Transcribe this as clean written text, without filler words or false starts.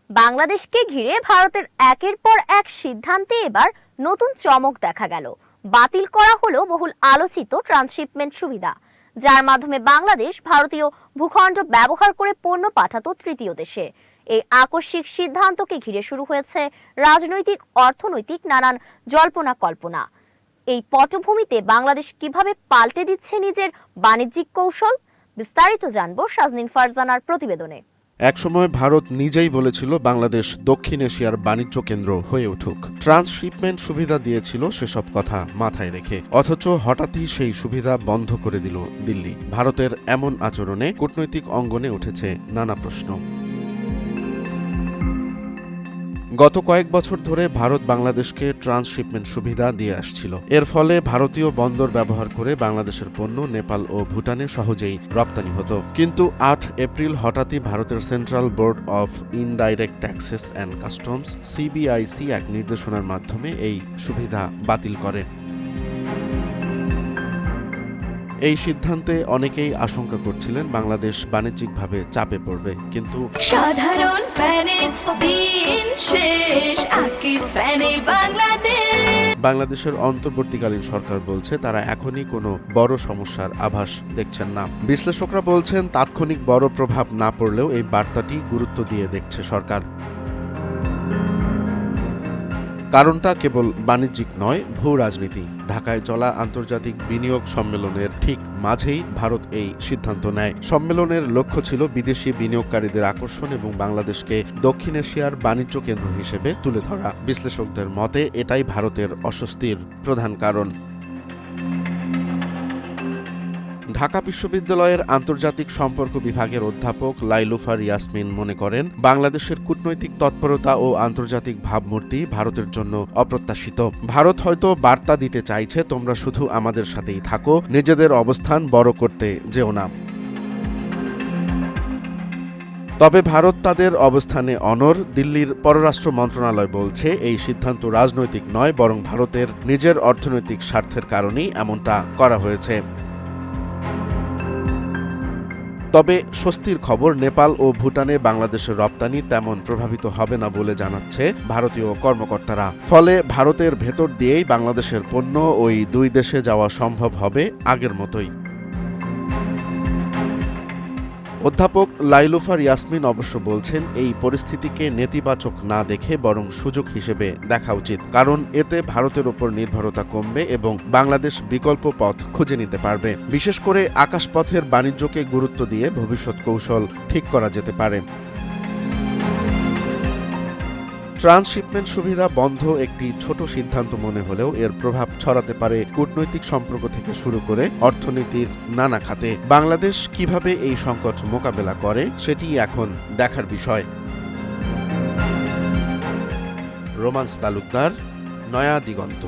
বাংলাদেশকে ঘিরে ভারতের একের পর এক সিদ্ধান্তে এবার নতুন চমক দেখা গেল। বাতিল করা হলো বহুল আলোচিত ট্রান্সশিপমেন্ট সুবিধা, যার মাধ্যমে বাংলাদেশ ভারতীয় ভূখণ্ড ব্যবহার করে পণ্য পাঠাতো তৃতীয় দেশে। এই আকস্মিক সিদ্ধান্তকে ঘিরে শুরু হয়েছে রাজনৈতিক অর্থনৈতিক নানান জল্পনা কল্পনা। এই পটভূমিতে বাংলাদেশ কিভাবে পাল্টে দিচ্ছে নিজের বাণিজ্যিক কৌশল, বিস্তারিত জানবো সাজনিন ফারজানার প্রতিবেদনে। একসময় ভারত নিজেই বলেছিল বাংলাদেশ দক্ষিণ এশিয়ার বাণিজ্য কেন্দ্র হয়ে উঠুক। ট্রান্সশিপমেন্ট সুবিধা দিয়েছিল সেসব কথা মাথায় রেখে, অথচ হঠাৎই সেই সুবিধা বন্ধ করে দিল দিল্লি। ভারতের এমন আচরণে কূটনৈতিক অঙ্গনে উঠেছে নানা প্রশ্ন। গত কয়েক বছর ধরে ভারত বাংলাদেশকে ট্রান্সশিপমেন্ট সুবিধা দিয়ে আসছিল। এর ফলে ভারতীয় বন্দর ব্যবহার করে বাংলাদেশের পণ্য নেপাল ও ভুটানে সহজেই রপ্তানি হতো। কিন্তু ৮ এপ্রিল হঠাৎই ভারতের central board of indirect taxes and customs CBIC এক নির্দেশনার মাধ্যমে এই সুবিধা বাতিল করে। এই সিদ্ধান্তে অনেকেই আশঙ্কা করছিলেন বাংলাদেশ বাণিজ্যিকভাবে চাপে পড়বে, কিন্তু সাধারণ ফ্যানের দিন শেষ, আকিস ফ্যানে বাংলাদেশ। বাংলাদেশের অন্তর্বর্তীকালীন সরকার বলছে তারা এখনই কোনো বড় সমস্যার আভাস দেখছেন না। বিশ্লেষকরা বলছেন তাৎক্ষণিক বড় প্রভাব না পড়লেও এই বার্তাটি গুরুত্ব দিয়ে দেখছে সরকার। কারণটা কেবল বাণিজ্যিক নয়, ভূ রাজনীতি। ঢাকায় চলা আন্তর্জাতিক বিনিয়োগ সম্মেলনের ঠিক মাঝেই ভারত এই সিদ্ধান্ত নেয়। সম্মেলনের লক্ষ্য ছিল বিদেশি বিনিয়োগকারীদের আকর্ষণ এবং বাংলাদেশকে দক্ষিণ এশিয়ার বাণিজ্য কেন্দ্র হিসেবে তুলে ধরা। বিশ্লেষকদের মতে এটাই ভারতের অস্বস্তির প্রধান কারণ। ঢাকা বিশ্ববিদ্যালয়ের আন্তর্জাতিক সম্পর্ক বিভাগের অধ্যাপক লাইলুফার ইয়াসমিন মনে করেন, বাংলাদেশের কূটনৈতিক তৎপরতা ও আন্তর্জাতিক ভাবমূর্তি ভারতের জন্য অপ্রত্যাশিত। ভারত হয়তো বার্তা দিতে চাইছে, তোমরা শুধু আমাদের সাথেই থাকো, নিজেদের অবস্থান বড় করতে যেও না। তবে ভারত তাদের অবস্থানে অনড়। দিল্লির পররাষ্ট্র মন্ত্রণালয় বলছে এই সিদ্ধান্ত রাজনৈতিক নয়, বরং ভারতের নিজের অর্থনৈতিক স্বার্থের কারণেই এমনটা করা হয়েছে। তবে স্বস্তির খবর, নেপাল ও ভুটানে বাংলাদেশের রপ্তানি তেমন প্রভাবিত হবে না বলে জানাচ্ছে ভারতীয় কর্মকর্তারা। ফলে ভারতের ভেতর দিয়েই বাংলাদেশের পণ্য ওই দুই দেশে যাওয়া সম্ভব হবে আগের মতোই। অধ্যাপক লাইলুফার ইয়াসমিন অবশ্য বলছেন, এই পরিস্থিতিকে নেতিবাচক না দেখে বরং সুযোগ হিসেবে দেখা উচিত, কারণ এতে ভারতের ওপর নির্ভরতা কমবে এবং বাংলাদেশ বিকল্প পথ খুঁজে নিতে পারবে। বিশেষ করে আকাশপথের বাণিজ্যকে গুরুত্ব দিয়ে ভবিষ্যৎ কৌশল ঠিক করা যেতে পারে। ট্রান্সশিপমেন্ট সুবিধা বন্ধ একটি ছোট সিদ্ধান্ত মনে হলেও এর প্রভাব ছড়াতে পারে কূটনৈতিক সম্পর্ক থেকে শুরু করে অর্থনীতির নানা খাতে। বাংলাদেশ কিভাবে এই সংকট মোকাবেলা করে সেটি এখন দেখার বিষয়। রোমান্স তালুকদার, নয়া দিগন্ত।